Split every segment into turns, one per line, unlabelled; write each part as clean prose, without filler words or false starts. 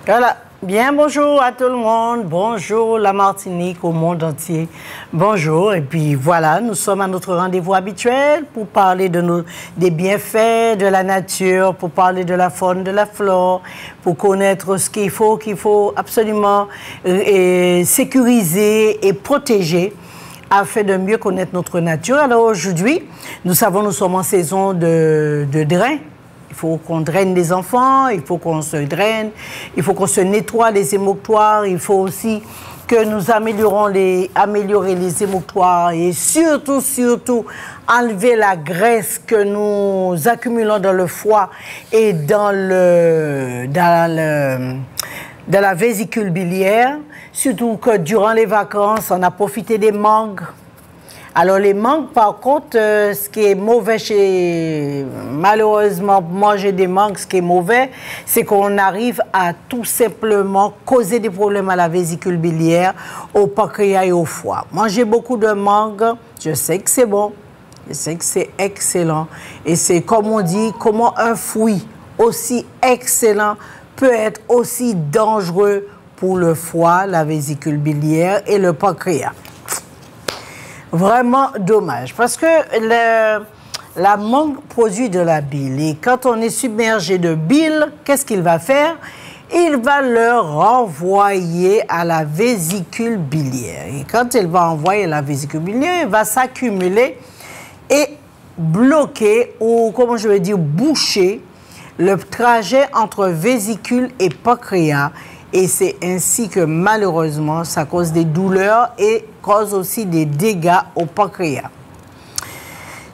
Voilà. Bien, bonjour à tout le monde. Bonjour la Martinique, au monde entier. Bonjour. Et puis voilà, nous sommes à notre rendez-vous habituel pour parler des bienfaits de la nature, pour parler de la faune, de la flore, pour connaître ce qu'il faut absolument sécuriser et protéger afin de mieux connaître notre nature. Alors aujourd'hui, nous sommes en saison de drain. Il faut qu'on draine les enfants, il faut qu'on se draine, il faut qu'on se nettoie les émoctoires, il faut aussi que nous améliorer les émoctoires et surtout enlever la graisse que nous accumulons dans le foie et dans la vésicule biliaire. Surtout que durant les vacances, on a profité des mangues. Alors les mangues, par contre, ce qui est mauvais malheureusement, manger des mangues, ce qui est mauvais, c'est qu'on arrive à tout simplement causer des problèmes à la vésicule biliaire, au pancréas et au foie. Manger beaucoup de mangues, je sais que c'est bon, je sais que c'est excellent. Et c'est comme on dit, comment un fruit aussi excellent peut être aussi dangereux pour le foie, la vésicule biliaire et le pancréas. Vraiment dommage, parce que la mangue produit de la bile. Et quand on est submergé de bile, qu'est-ce qu'il va faire? Il va le renvoyer à la vésicule biliaire. Et quand il va envoyer à la vésicule biliaire, il va s'accumuler et bloquer, ou comment je vais dire, boucher le trajet entre vésicule et pancréas. Et c'est ainsi que malheureusement, ça cause des douleurs et cause aussi des dégâts au pancréas.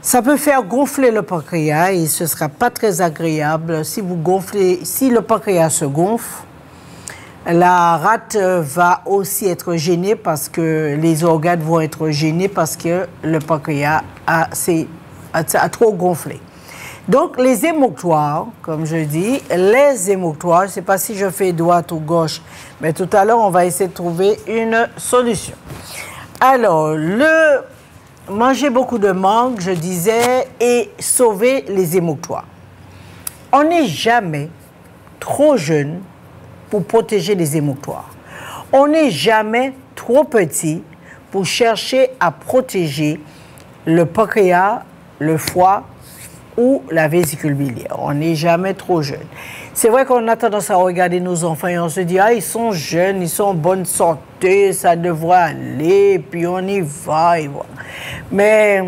Ça peut faire gonfler le pancréas et ce ne sera pas très agréable. Si le pancréas se gonfle, la rate va aussi être gênée parce que les organes vont être gênés parce que le pancréas a trop gonflé. Donc, les émoctoires, comme je dis, les émoctoires, je ne sais pas si je fais droite ou gauche, mais tout à l'heure, on va essayer de trouver une solution. Alors, manger beaucoup de mangue, je disais, et sauver les émoctoires. On n'est jamais trop jeune pour protéger les émoctoires. On n'est jamais trop petit pour chercher à protéger le pancréas, le foie, ou la vésicule biliaire. On n'est jamais trop jeune. C'est vrai qu'on a tendance à regarder nos enfants et on se dit « Ah, ils sont jeunes, ils sont en bonne santé, ça devrait aller, puis on y va, et voilà. » Mais,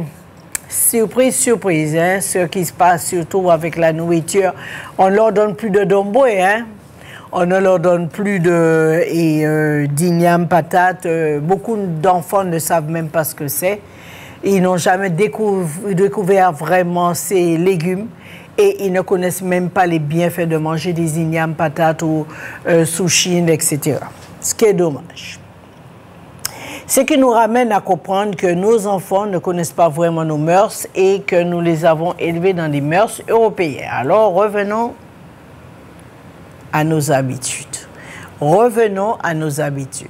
surprise, surprise, hein, ce qui se passe surtout avec la nourriture, on ne leur donne plus de dombo, hein. On ne leur donne plus d'igname patate. Beaucoup d'enfants ne savent même pas ce que c'est. Ils n'ont jamais découvert vraiment ces légumes et ils ne connaissent même pas les bienfaits de manger des ignames patates ou souchines, etc. Ce qui est dommage. Ce qui nous ramène à comprendre que nos enfants ne connaissent pas vraiment nos mœurs et que nous les avons élevés dans des mœurs européennes. Alors revenons à nos habitudes. Revenons à nos habitudes.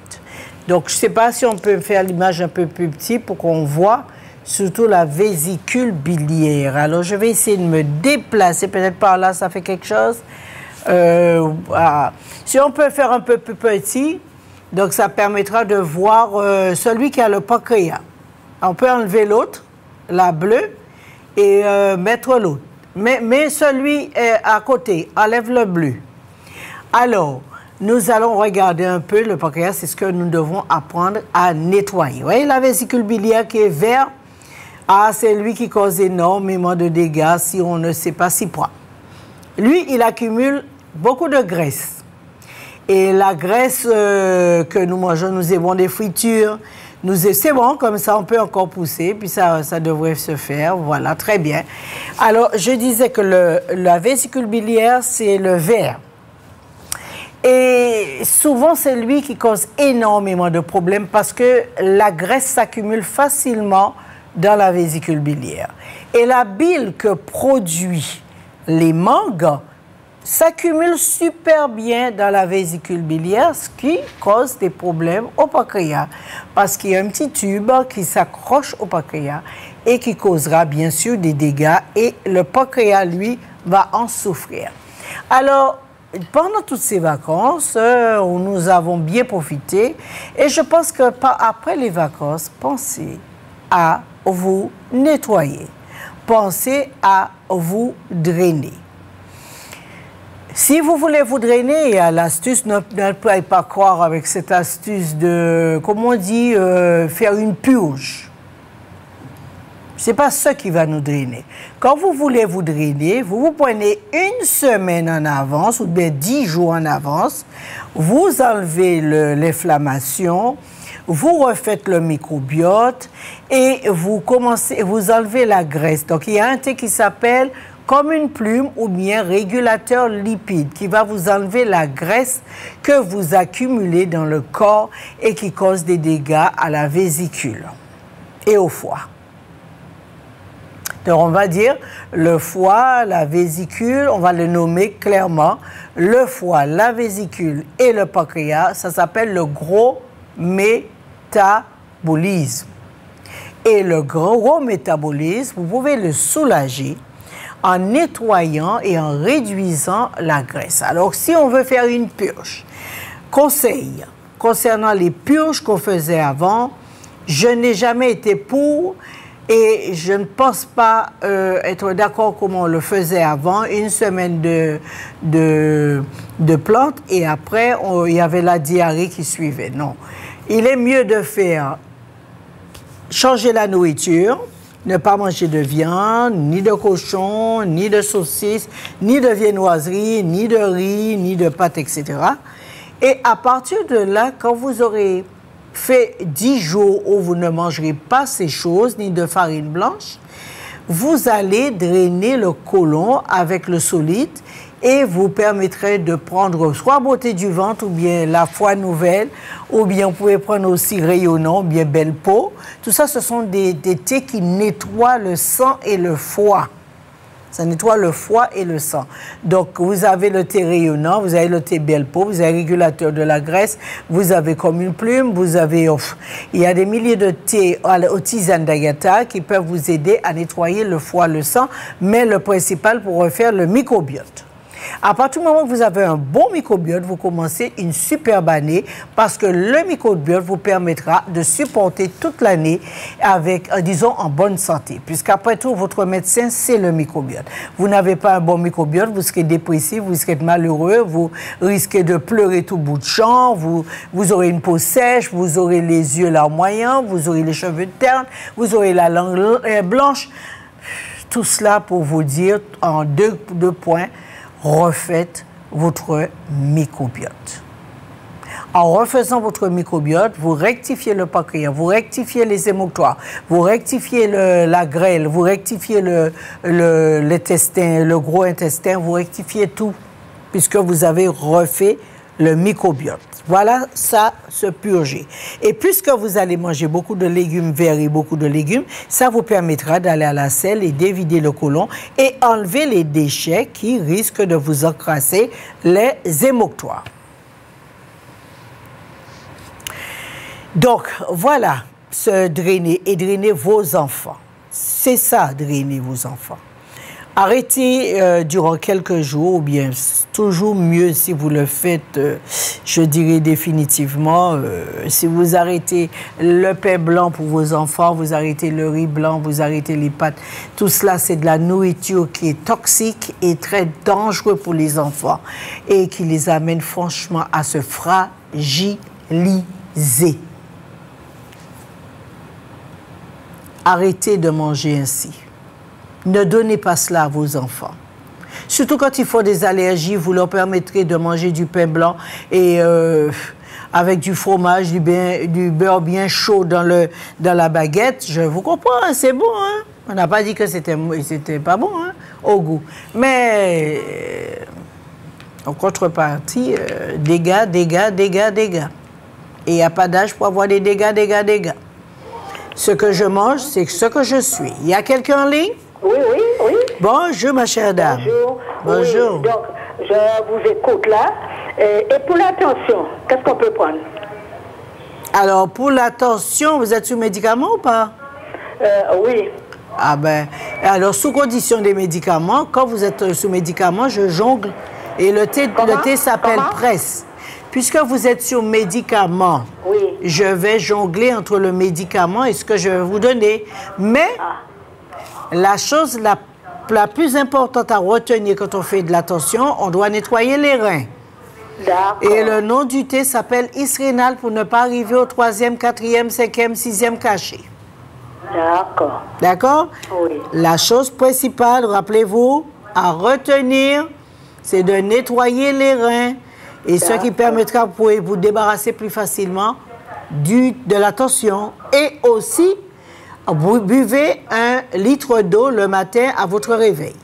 Donc je ne sais pas si on peut faire l'image un peu plus petite pour qu'on voit surtout la vésicule biliaire. Alors, je vais essayer de me déplacer. Peut-être par là, ça fait quelque chose. Voilà. Si on peut faire un peu plus petit, donc ça permettra de voir celui qui a le pancréas. On peut enlever l'autre, la bleue, et mettre l'autre. Mais celui à côté, enlève le bleu. Alors, nous allons regarder un peu le pancréas. C'est ce que nous devons apprendre à nettoyer. Vous voyez la vésicule biliaire qui est verte? Ah, c'est lui qui cause énormément de dégâts si on ne sait pas s'y prendre. Lui, il accumule beaucoup de graisse. Et la graisse que nous mangeons, nous aimons des fritures. C'est bon, comme ça, on peut encore pousser, puis ça devrait se faire. Voilà, très bien. Alors, je disais que la vésicule biliaire, c'est le vert. Et souvent, c'est lui qui cause énormément de problèmes parce que la graisse s'accumule facilement dans la vésicule biliaire. Et la bile que produit les mangues s'accumule super bien dans la vésicule biliaire, ce qui cause des problèmes au pancréas. Parce qu'il y a un petit tube qui s'accroche au pancréas et qui causera bien sûr des dégâts et le pancréas, lui, va en souffrir. Alors, pendant toutes ces vacances, nous avons bien profité. Et je pense que après les vacances, pensez à vous nettoyer. Pensez à vous drainer. Si vous voulez vous drainer, il y a l'astuce, ne pouvez pas croire avec cette astuce de, comme on dit, faire une purge. Ce n'est pas ça qui va nous drainer. Quand vous voulez vous drainer, vous vous prenez une semaine en avance ou bien 10 jours en avance, vous enlevez l'inflammation, vous refaites le microbiote et vous enlevez la graisse. Donc, il y a un thé qui s'appelle comme une plume ou bien régulateur lipide qui va vous enlever la graisse que vous accumulez dans le corps et qui cause des dégâts à la vésicule et au foie. Donc, on va dire le foie, la vésicule, on va le nommer clairement. Le foie, la vésicule et le pancréas, ça s'appelle le gros métabolisme. Et le gros métabolisme, vous pouvez le soulager en nettoyant et en réduisant la graisse. Alors, si on veut faire une purge, conseil concernant les purges qu'on faisait avant, je n'ai jamais été pour. Et je ne pense pas être d'accord comme on le faisait avant, une semaine de plantes et après, il y avait la diarrhée qui suivait. Non. Il est mieux de faire changer la nourriture, ne pas manger de viande, ni de cochon, ni de saucisse, ni de viennoiserie, ni de riz, ni de pâtes, etc. Et à partir de là, quand vous aurez fait 10 jours où vous ne mangerez pas ces choses, ni de farine blanche, vous allez drainer le côlon avec le solide et vous permettrez de prendre soit beauté du ventre ou bien la foi nouvelle, ou bien vous pouvez prendre aussi rayonnant, ou bien belle peau. Tout ça, ce sont des thés qui nettoient le sang et le foie. Ça nettoie le foie et le sang. Donc, vous avez le thé rayonnant, vous avez le thé belle peau, vous avez le régulateur de la graisse, vous avez comme une plume, vous avez... il y a des milliers de thés aux tisanes d'Agatha qui peuvent vous aider à nettoyer le foie, le sang, mais le principal pour refaire le microbiote. À partir du moment où vous avez un bon microbiote, vous commencez une superbe année parce que le microbiote vous permettra de supporter toute l'année avec, disons, en bonne santé. Puisqu'après tout, votre médecin, c'est le microbiote. Vous n'avez pas un bon microbiote, vous serez dépressif, vous serez malheureux, vous risquez de pleurer tout bout de champ, vous aurez une peau sèche, vous aurez les yeux larmoyants, vous aurez les cheveux ternes, vous aurez la langue blanche. Tout cela pour vous dire en deux points, refaites votre microbiote. En refaisant votre microbiote, vous rectifiez le pancréas, vous rectifiez les émonctoires, vous rectifiez la grêle, vous rectifiez l'intestin, le gros intestin, vous rectifiez tout, puisque vous avez refait le microbiote. Voilà, ça, se purger. Et puisque vous allez manger beaucoup de légumes verts et beaucoup de légumes, ça vous permettra d'aller à la selle et d'évider le côlon et enlever les déchets qui risquent de vous encrasser les émonctoires. Donc, voilà, se drainer et drainer vos enfants. C'est ça, drainer vos enfants. Arrêtez durant quelques jours, ou bien toujours mieux si vous le faites, je dirais définitivement, si vous arrêtez le pain blanc pour vos enfants, vous arrêtez le riz blanc, vous arrêtez les pâtes, tout cela c'est de la nourriture qui est toxique et très dangereux pour les enfants et qui les amène franchement à se fragiliser. Arrêtez de manger ainsi. Ne donnez pas cela à vos enfants. Surtout quand ils font des allergies, vous leur permettrez de manger du pain blanc et avec du fromage, du beurre bien chaud dans la baguette. Je vous comprends, hein, c'est bon. Hein? On n'a pas dit que c'était pas bon hein, au goût. Mais en contrepartie, dégâts. Et il n'y a pas d'âge pour avoir des dégâts. Ce que je mange, c'est ce que je suis. Il y a quelqu'un en ligne?
Oui.
Bonjour, ma chère dame. Bonjour.
Oui, donc, je vous écoute là. Et pour la tension, qu'est-ce qu'on peut prendre?
Alors, pour la tension, vous êtes sous médicaments ou pas?
Oui.
Ah ben, alors, sous condition des médicaments, quand vous êtes sous médicaments, je jongle Et le thé s'appelle presse. Puisque vous êtes sur médicament, je vais jongler entre le médicament et ce que je vais vous donner. Mais la chose la plus importante à retenir quand on fait de la tension, on doit nettoyer les reins. Et le nom du thé s'appelle Isrénal pour ne pas arriver au 3e, 4e, 5e, 6e cachet.
D'accord.
D'accord?
Oui.
La chose principale, rappelez-vous, à retenir, c'est de nettoyer les reins. Et ce qui permettra de vous débarrasser plus facilement de la tension. Et aussi, vous buvez 1 litre d'eau le matin à votre réveil.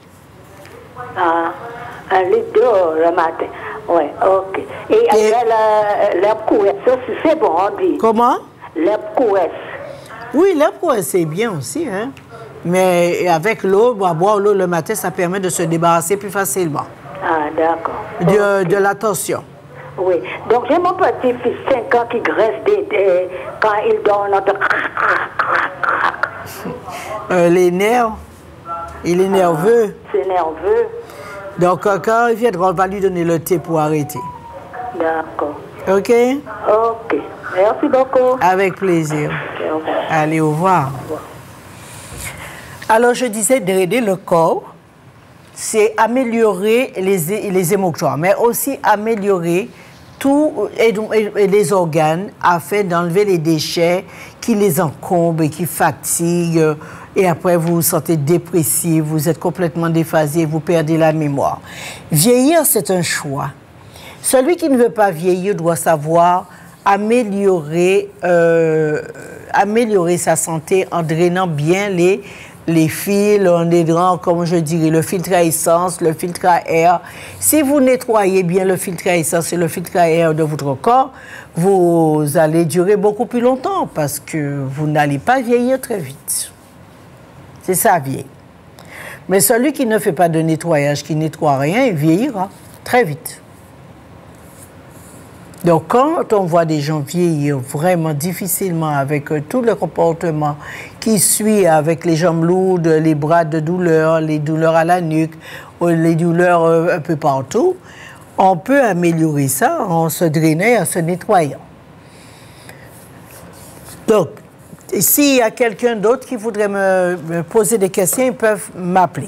1 litre d'eau le matin. Oui, ok. Et l'herbe couesse aussi, c'est bon, on dit.
Comment?
L'herbe couesse.
Oui, l'herbe couesse, c'est bien aussi. Hein? Mais avec l'eau, boire l'eau le matin, ça permet de se débarrasser plus facilement.
Ah, d'accord.
De la tension.
Oui. Donc, j'ai mon petit-fils, 5 ans, qui graisse quand il dort, on entend
les nerfs, il est nerveux.
C'est nerveux.
Donc, quand il viendra, on va lui donner le thé pour arrêter.
D'accord.
OK?
OK. Merci beaucoup.
Avec plaisir.
Au revoir.
Allez, au revoir.
Au revoir.
Alors, je disais, drainer le corps, c'est améliorer les émonctoires, mais aussi améliorer tous les organes afin d'enlever les déchets qui les encombrent et qui fatiguent. Et après, vous vous sentez dépressif, vous êtes complètement déphasé, vous perdez la mémoire. Vieillir, c'est un choix. Celui qui ne veut pas vieillir doit savoir améliorer sa santé en drainant bien les fils, en aidant, comme je dirais, le filtre à essence, le filtre à air. Si vous nettoyez bien le filtre à essence et le filtre à air de votre corps, vous allez durer beaucoup plus longtemps parce que vous n'allez pas vieillir très vite. C'est ça, vieillir. Mais celui qui ne fait pas de nettoyage, qui ne nettoie rien, il vieillira très vite. Donc, quand on voit des gens vieillir vraiment difficilement avec tout le comportement qui suit, avec les jambes lourdes, les bras de douleur, les douleurs à la nuque, les douleurs un peu partout, on peut améliorer ça en se drainant, en se nettoyant. Donc, s'il y a quelqu'un d'autre qui voudrait me poser des questions, ils peuvent m'appeler.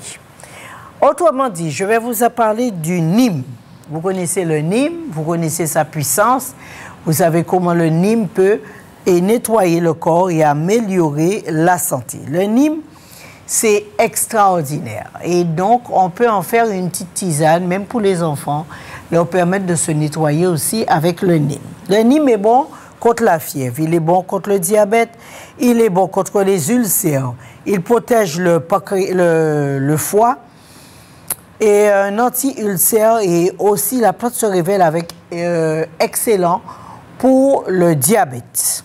Autrement dit, je vais vous parler du Nîmes. Vous connaissez le Nîmes, vous connaissez sa puissance, vous savez comment le Nîmes peut nettoyer le corps et améliorer la santé. Le Nîmes, c'est extraordinaire. Et donc, on peut en faire une petite tisane, même pour les enfants, leur permettre de se nettoyer aussi avec le Nîmes. Le Nîmes est bon contre la fièvre, il est bon contre le diabète, il est bon contre les ulcères, il protège le foie, et un anti-ulcère, et aussi la plante se révèle avec excellent pour le diabète.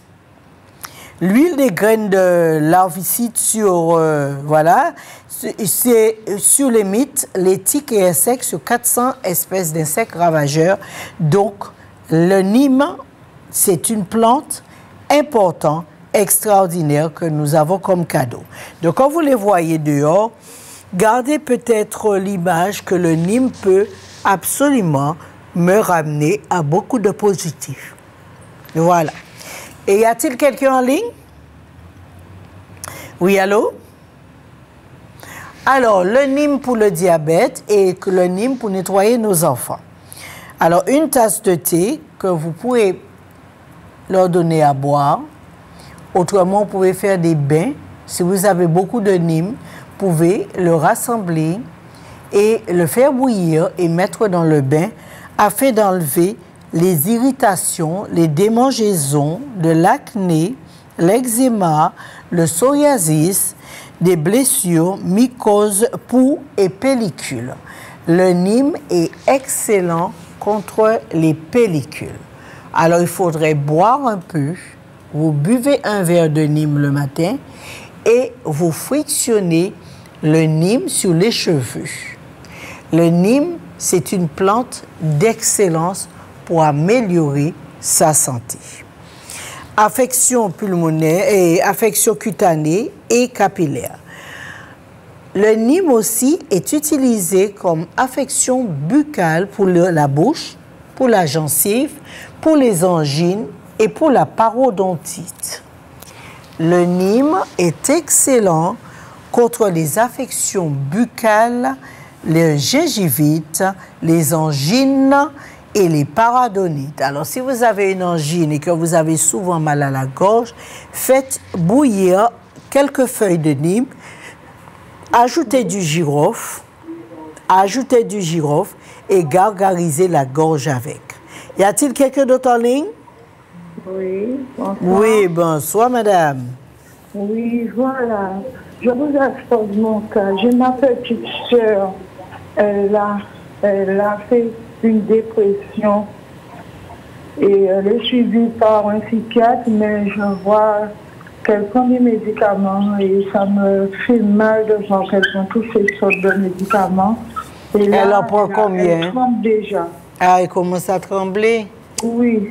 L'huile des graines de larvicide c'est sur les mites, les tiques et insectes, sur 400 espèces d'insectes ravageurs. Donc, le Nîmes, c'est une plante importante, extraordinaire que nous avons comme cadeau. Donc, quand vous les voyez dehors, gardez peut-être l'image que le Nîmes peut absolument me ramener à beaucoup de positifs. Voilà. Et y a-t-il quelqu'un en ligne? Oui, allô? Alors, le Nîmes pour le diabète et le Nîmes pour nettoyer nos enfants. Alors, une tasse de thé que vous pouvez leur donner à boire. Autrement, vous pouvez faire des bains. Si vous avez beaucoup de Nîmes, vous pouvez le rassembler et le faire bouillir et mettre dans le bain afin d'enlever les irritations, les démangeaisons, de l'acné, l'eczéma, le psoriasis, des blessures, mycoses, poux et pellicules. Le Nîmes est excellent contre les pellicules. Alors, il faudrait boire un peu. Vous buvez un verre de Nîmes le matin et vous frictionnez le Nîmes sur les cheveux. Le Nîmes, c'est une plante d'excellence pour améliorer sa santé. Affection pulmonaire et affection cutanée et capillaire. Le Nîmes aussi est utilisé comme affection buccale pour la bouche, pour la gencive, pour les angines et pour la parodontite. Le Nîmes est excellent contre les affections buccales, les gingivites, les angines et les parodontites. Alors, si vous avez une angine et que vous avez souvent mal à la gorge, faites bouillir quelques feuilles de Nîmes, ajoutez du girofle et gargarisez la gorge avec. Y a-t-il quelqu'un d'autre en ligne?
Oui, bonsoir.
Oui, bonsoir, madame.
Oui, voilà. Je vous expose mon cas. J'ai ma petite sœur. Elle a fait une dépression et elle est suivie par un psychiatre, mais je vois qu'elle prend des médicaments et ça me fait mal de voir qu'elle prend toutes ces sortes de médicaments. Et là,
elle en prend combien?
Elle tremble déjà.
Ah, elle commence à trembler?
Oui.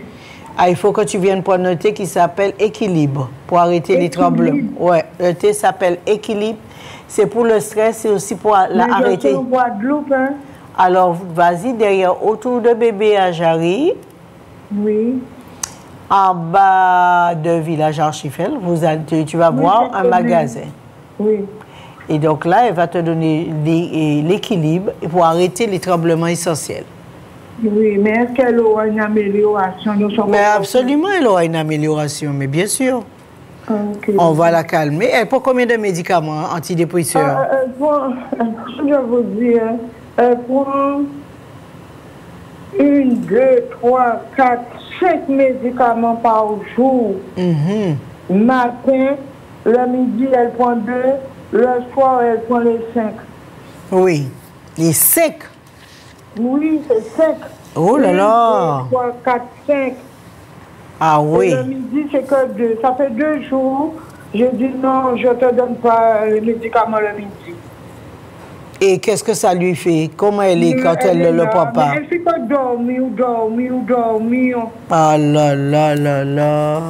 Ah, il faut que tu viennes pour un thé qui s'appelle Équilibre, pour arrêter les tremblements. Oui, le thé s'appelle Équilibre. C'est pour le stress et aussi pour l'arrêter.
Je bois de l'eau, hein?
Alors, vas-y, derrière, autour de bébé à Jarry.
Oui.
En bas de Village Archifel, tu vas voir un magasin.
Oui.
Et donc là, elle va te donner l'équilibre pour arrêter les tremblements essentiels.
Oui, mais est-ce qu'elle aura une amélioration de son
Mais absolument, elle aura une amélioration, mais bien sûr.
Okay.
On va la calmer. Elle prend combien de médicaments antidépresseurs?
Je vous dis, elle prend 1, 2, 3, 4, 5 médicaments par jour. Matin, le midi, elle prend 2, le soir, elle prend les 5.
Oui, les 5.
Oui, c'est 5.
Oh là là!
1, 2, 3, 4, 5.
Ah oui.
Et le midi, c'est que 2. Ça fait 2 jours. J'ai dit non, je ne te donne pas les médicaments le midi.
Et qu'est-ce que ça lui fait? Comment elle est quand elle ne le prend pas?
Elle fait pas dormir.
Ah là là là là.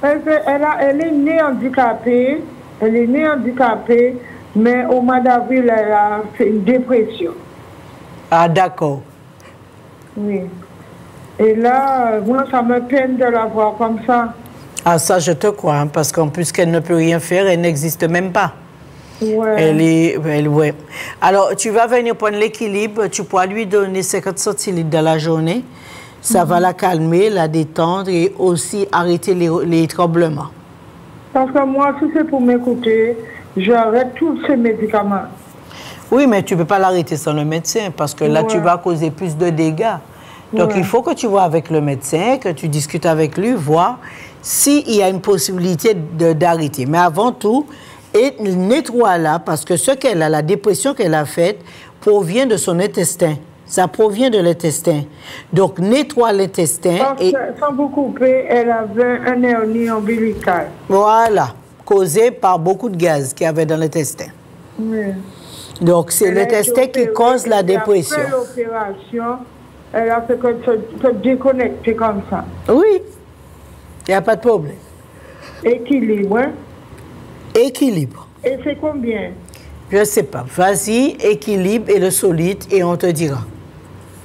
Elle est née handicapée. Mais au mois d'avril, elle a fait une dépression.
Ah d'accord.
Oui. Et là, moi, ça me peine de la voir comme ça.
Ah ça, je te crois, hein, parce qu'en plus qu'elle ne peut rien faire, elle n'existe même pas.
Ouais.
Ouais. Alors, tu vas venir prendre l'équilibre, tu pourras lui donner 50 centilitres dans la journée. Ça va la calmer, la détendre et aussi arrêter les tremblements.
Parce que moi, si c'est pour m'écouter, j'arrête tous ces médicaments.
Oui, mais tu ne peux pas l'arrêter sans le médecin parce que là, tu vas causer plus de dégâts. Donc, il faut que tu vois avec le médecin, que tu discutes avec lui, voir s'il y a une possibilité d'arrêter. Mais avant tout, nettoie-la parce que ce qu'elle a, la dépression qu'elle a faite, provient de son intestin. Ça provient de l'intestin. Donc, nettoie l'intestin. Et
sans vous couper, elle avait un hernie ombilicale.
Voilà, causé par beaucoup de gaz qu'il y avait dans l'intestin.
Oui.
Donc, c'est l'intestin qui cause la dépression.
Après l'opération, elle a fait que se déconnecter comme ça.
Oui, il n'y a pas de problème.
Équilibre, hein?
Équilibre.
Et c'est combien?
Je ne sais pas. Vas-y, équilibre et le solide et on te dira.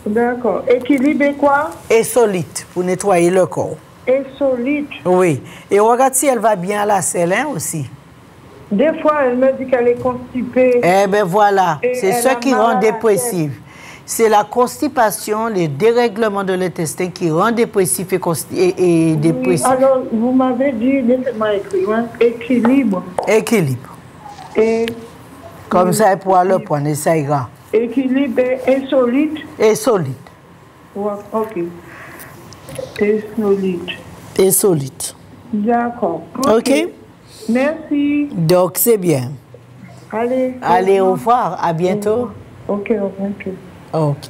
D'accord. Équilibre et quoi?
Et solide pour nettoyer le corps.
Et solide?
Oui. Et regarde si elle va bien à la selle hein, aussi.
Des fois, elle me dit qu'elle est constipée.
Eh bien voilà,
Et
c'est ce qui rend dépressive. C'est la constipation, les dérèglements de l'intestin qui rend dépressif et dépressif.
Oui, alors, vous m'avez dit, laissez-moi écrire, hein, équilibre.
Équilibre.
Et
comme ça, elle pourra le prendre et ça ira.
Équilibre et solide.
Et solide.
Ouais, ok. Et solide.
Et solide.
D'accord.
OK.
Merci.
Donc, c'est bien.
Allez,
au revoir. À bientôt.
OK.
OK.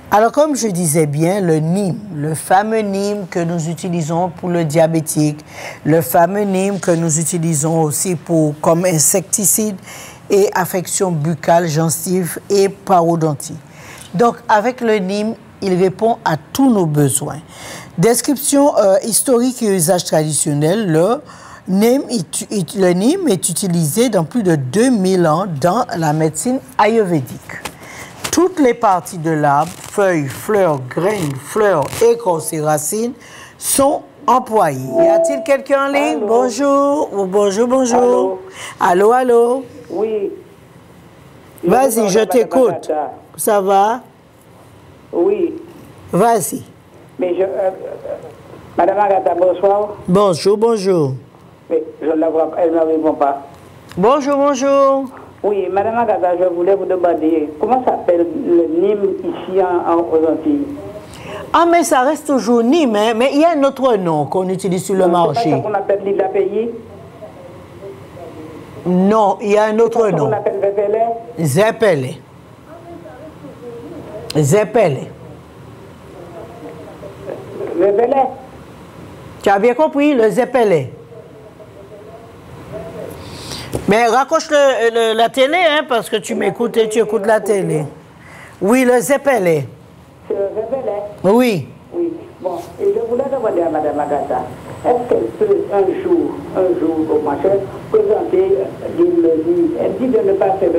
Alors, comme je disais bien, le Nîmes, le fameux Nîmes que nous utilisons pour le diabétique, le fameux Nîmes que nous utilisons aussi comme insecticide et affection buccale, gencive et parodontie. Donc, avec le Nîmes, il répond à tous nos besoins. Description historique et usage traditionnel, Le Nîmes est utilisé dans plus de 2000 ans dans la médecine ayurvédique. Toutes les parties de l'arbre, feuilles, fleurs, graines, fleurs, écorces et racines sont employées. Y a-t-il quelqu'un en ligne?
Allô?
Bonjour. Bonjour, bonjour. Allô, allô?
Oui.
Vas-y, je t'écoute. Ça va?
Oui.
Vas-y.
Mais Madame Agatha, bonsoir.
Bonjour, bonjour.
Mais je ne la vois pas, elle ne me répond pas.
Bonjour, bonjour.
Oui, Madame Agatha, je voulais vous demander comment s'appelle le Nîmes ici aux Antilles.
Ah, mais ça reste toujours Nîmes, hein? Mais il y a un autre nom qu'on utilise sur le marché.
C'est pas ça qu'on appelle l'île à pays?
Non, il y a un autre nom.
On appelle Vépélé?
Zépélé. Zépélé.
Vépélé?
Tu as bien compris, le Zépélé. Mais raccroche la télé, hein, parce que tu m'écoutes et tu écoutes la télé. Oui, le Zépélé.
C'est le Vépélé?
Oui.
Oui. Bon, et je voulais demander à Madame Agatha, est-ce qu'elle peut un jour, au machin, présenter des menus? Elle dit de ne pas faire,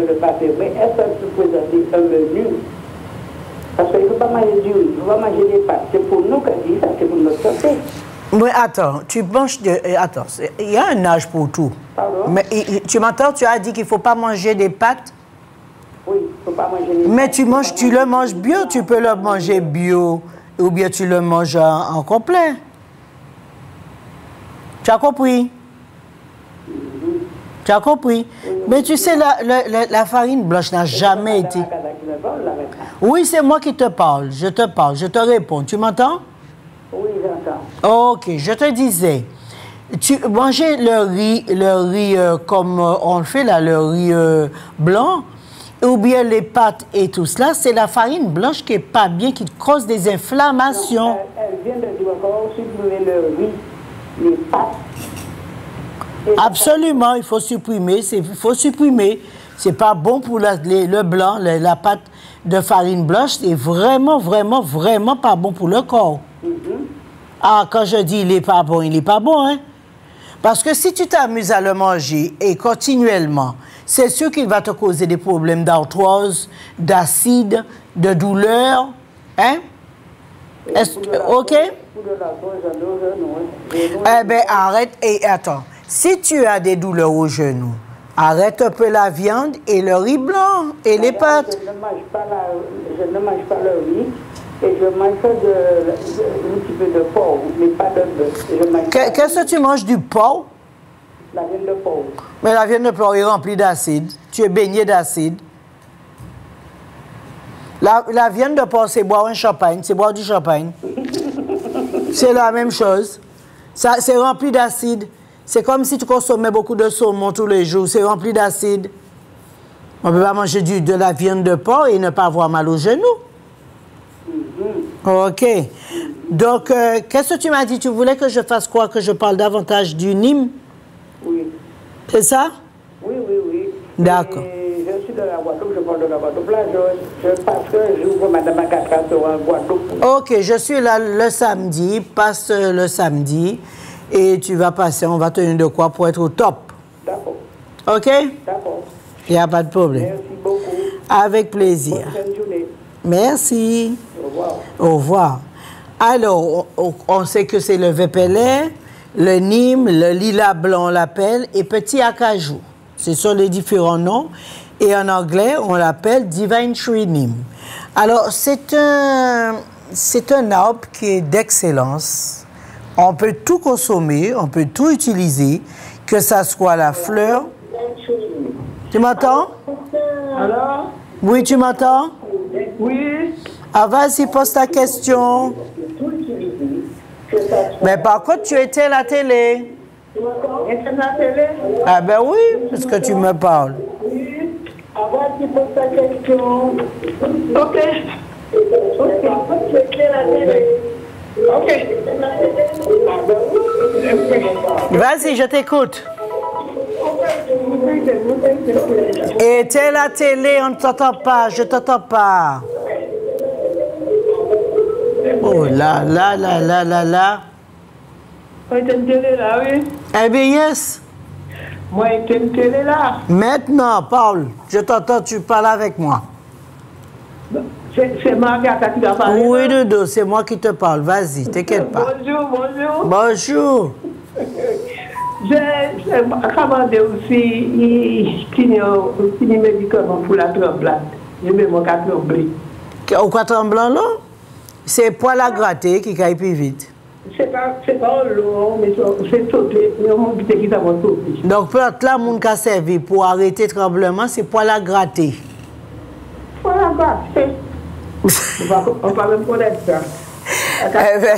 mais est-ce qu'elle peut présenter un menu? Parce qu'il ne faut pas manger du riz, il ne faut pas manger des pâtes. C'est pour nous qu'elle dit ça, c'est pour notre santé.
Oui, attends, tu manges attends, il y a un âge pour tout.
Pardon?
Mais tu m'entends, tu as dit qu'il ne faut pas manger des pâtes?
Oui, il ne faut pas manger des pâtes.
Mais tu le manges bio, tu peux le manger bio, ou bien tu le manges en complet. Tu as compris? Tu as compris? Mais tu sais, la farine blanche n'a jamais été... Oui, c'est moi qui te parle, je te réponds. Tu m'entends?
Oui, j'entends.
Ok, je te disais, tu mangeais le riz comme on le fait là, le riz blanc, ou bien les pâtes et tout cela, c'est la farine blanche qui n'est pas bien, qui cause des inflammations.
Non, elle vient de dire encore supprimer le riz, les pâtes.
Absolument, il faut supprimer, C'est pas bon pour le blanc, la pâte de farine blanche, c'est vraiment, vraiment, vraiment pas bon pour le corps. Ah, quand je dis il n'est pas bon, hein? Parce que si tu t'amuses à le manger et continuellement, c'est sûr qu'il va te causer des problèmes d'arthrose, d'acide, de douleur, hein? OK? Eh bien, arrête et attends. Si tu as des douleurs aux genoux, arrête un peu la viande et le riz blanc et les pâtes.
Je ne mange pas le riz. Et je mange un petit peu de porc, mais pas de bœuf.
Qu'est-ce que tu manges du porc?
La viande de porc.
Mais la viande de porc est remplie d'acide. Tu es baigné d'acide. La viande de porc, c'est boire un champagne, c'est boire du champagne. C'est la même chose. C'est rempli d'acide. C'est comme si tu consommais beaucoup de saumon tous les jours. C'est rempli d'acide. On ne peut pas manger de la viande de porc et ne pas avoir mal aux genoux. OK. Donc, qu'est-ce que tu m'as dit? Tu voulais que je fasse quoi? Que je parle davantage du Nîmes?
Oui.
C'est ça?
Oui.
D'accord.
Je suis de la Guadeloupe, je parle de la Guadeloupe. Là, je passe que j'ouvre Madame Agatha en Guadeloupe.
OK, je suis là le samedi. Passe le samedi. Et tu vas passer, on va te donner de quoi pour être au top.
D'accord.
OK?
D'accord.
Il n'y a pas de problème.
Merci beaucoup.
Avec plaisir.
Bonne journée.
Merci.
Au revoir.
Au revoir. Alors, on sait que c'est le Vépélé, le Nîmes, le lilas blanc, on l'appelle, et petit acajou. Ce sont les différents noms. Et en anglais, on l'appelle Divine Tree Nîmes. Alors, c'est un arbre qui est d'excellence. On peut tout consommer, on peut tout utiliser, que ça soit la fleur. Tu m'entends?
Alors?
Oui, tu m'entends?
Oui.
Ah, vas-y, pose ta question. Mais par contre, tu étais à la télé.
Est-ce que la télé?
Ah ben oui, parce que tu me parles.
Oui. Avant, tu poses ta question. OK. Tu étais à la télé. OK.
Vas-y, je t'écoute. Et t'es à la télé, on ne t'entend pas, je ne t'entends pas. Oh là là là là là là.
Oui, t'es télé là, oui.
Eh bien, yes.
Moi, j'étais là.
Maintenant, Paul, je t'entends, tu parles avec moi.
C'est Margarita qui t'a parlé.
Oui, Dodo, c'est moi qui te parle. Vas-y, t'inquiète pas.
Bonjour, bonjour.
Bonjour.
J'ai commandé aussi un petit médicament pour la tremblade. Je mets mon cas tremblé.
Au quoi tremblant là? C'est poil à gratter qui caille plus vite.
C'est pas long, mais c'est sauté. Il y a un petit qui t'a sauté.
Donc, peut-être là, mon cas servi pour arrêter le tremblement, c'est poil à gratter.
Poil à gratter. On va même connaître ça.
Eh bien,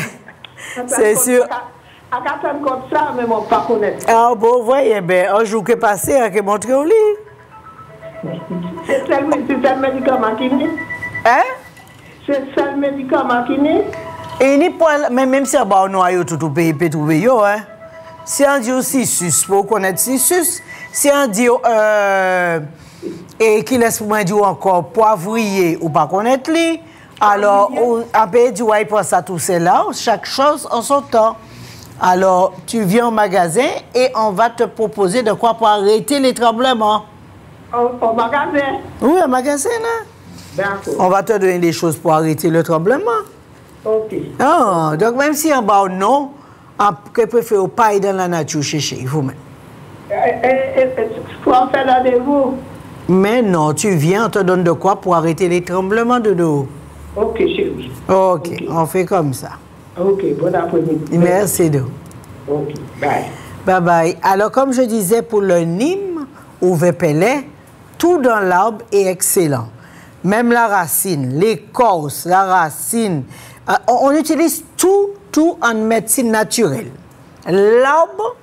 c'est sûr.
À 4 ans comme ça, mais on ne pas connaître.
Ah bon, voyez, ben, un jour qui est passé, on a montré au lit.
C'est le médicament qui est.
Hein?
C'est le médicament qui est.
Et ni poil, mais même si on a un noyau tout au pays, peut trouver yo, hein? Si on dit aussi sus, pour connaître sus, si on dit et qui laisse pour moi dire encore poivrier ou pas connaître lui, alors on peut dire ouais, pour ça tout cela, chaque chose en son temps. Alors tu viens au magasin et on va te proposer de quoi pour arrêter les tremblements.
Au magasin?
Oui, au magasin là.
D'accord.
On va te donner des choses pour arrêter le tremblement.
Ok.
Ah, donc même si en bas non, on préfère pas aller dans la nature chercher, il faut même.
Faut en faire rendez-vous.
Mais non, tu viens, on te donne de quoi pour arrêter les tremblements de dos.
Ok, chérie.
Ok, on fait comme ça.
Ok, bon après-midi.
Merci, Do.
Ok, bye.
Bye bye. Alors, comme je disais, pour le Nîmes ou Vépelet, tout dans l'arbre est excellent. Même la racine, l'écorce, la racine. On utilise tout en médecine naturelle. L'arbre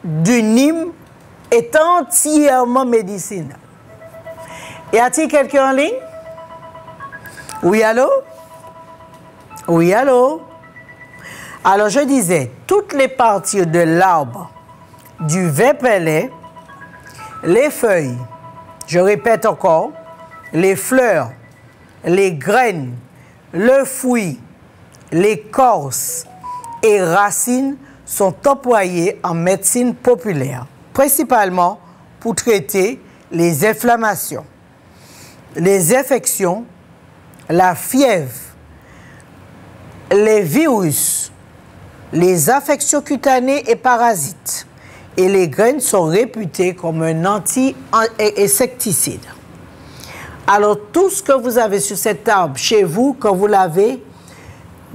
du Nîmes est entièrement médicinal. Y a-t-il quelqu'un en ligne? Oui, allô? Oui, allô? Alors, je disais, toutes les parties de l'arbre, du Vépelet, les feuilles, je répète encore, les fleurs, les graines, le fruit, l'écorce et racines sont employées en médecine populaire, principalement pour traiter les inflammations, les infections, la fièvre, les virus, les affections cutanées et parasites. Et les graines sont réputées comme un anti-insecticide. Alors, tout ce que vous avez sur cet arbre chez vous, quand vous l'avez,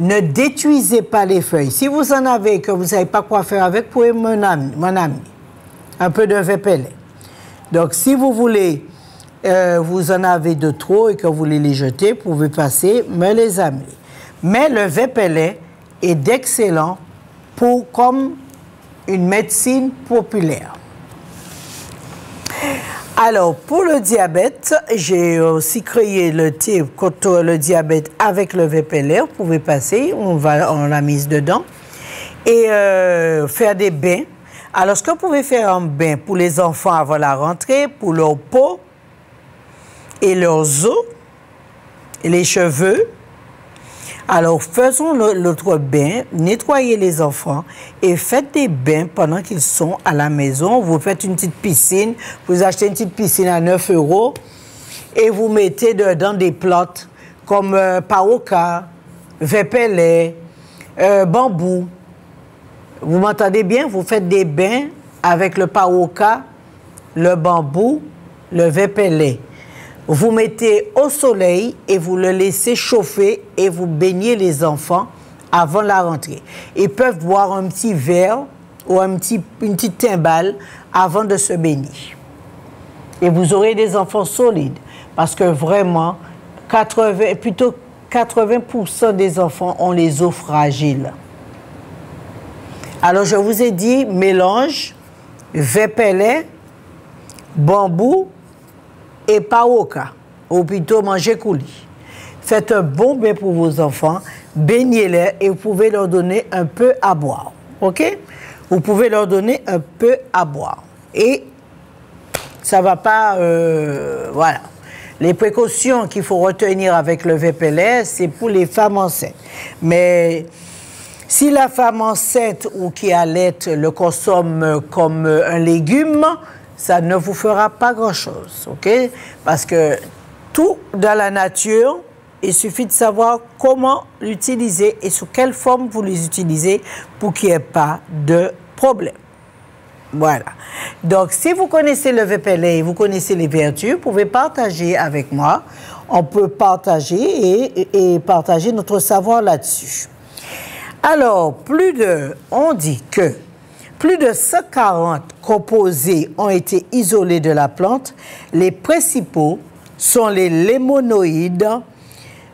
ne détruisez pas les feuilles. Si vous en avez et que vous ne savez pas quoi faire avec, vous pouvez mon ami, un peu de Vépelet. Donc, si vous voulez, vous en avez de trop et que vous voulez les jeter, vous pouvez passer, me les amener. Mais le Vépelet est d'excellent comme une médecine populaire. Alors, pour le diabète, j'ai aussi créé le thé contre le diabète avec le Vépelet. Vous pouvez passer, on l'a mise dedans. Et faire des bains. Alors, ce que vous pouvez faire en bain pour les enfants avant la rentrée, pour leur peau et leurs os, et les cheveux. Alors, faisons l'autre bain, nettoyez les enfants et faites des bains pendant qu'ils sont à la maison. Vous faites une petite piscine, vous achetez une petite piscine à 9 € et vous mettez dedans des plantes comme Paoka, Vépelet, bambou. Vous m'entendez bien? Vous faites des bains avec le Paoka, le bambou, le Vépelet. Vous mettez au soleil et vous le laissez chauffer et vous baignez les enfants avant la rentrée. Ils peuvent boire un petit verre ou une petite timbale avant de se baigner. Et vous aurez des enfants solides parce que vraiment, 80% des enfants ont les os fragiles. Alors, je vous ai dit, mélange, Vépelet, bambou, et Paoka, ou plutôt manger coulis. Faites un bon bain pour vos enfants, baignez-les et vous pouvez leur donner un peu à boire. OK? Vous pouvez leur donner un peu à boire. Et ça ne va pas... voilà. Les précautions qu'il faut retenir avec le Vépelet, c'est pour les femmes enceintes. Mais Si la femme enceinte ou qui allait le consomme comme un légume, ça ne vous fera pas grand-chose, ok? Parce que tout dans la nature, il suffit de savoir comment l'utiliser et sous quelle forme vous les utilisez pour qu'il n'y ait pas de problème. Voilà. Donc, si vous connaissez le VPLA et vous connaissez les vertus, vous pouvez partager avec moi. On peut partager et partager notre savoir là-dessus. Alors, on dit que plus de 140 composés ont été isolés de la plante. Les principaux sont les lémonoïdes,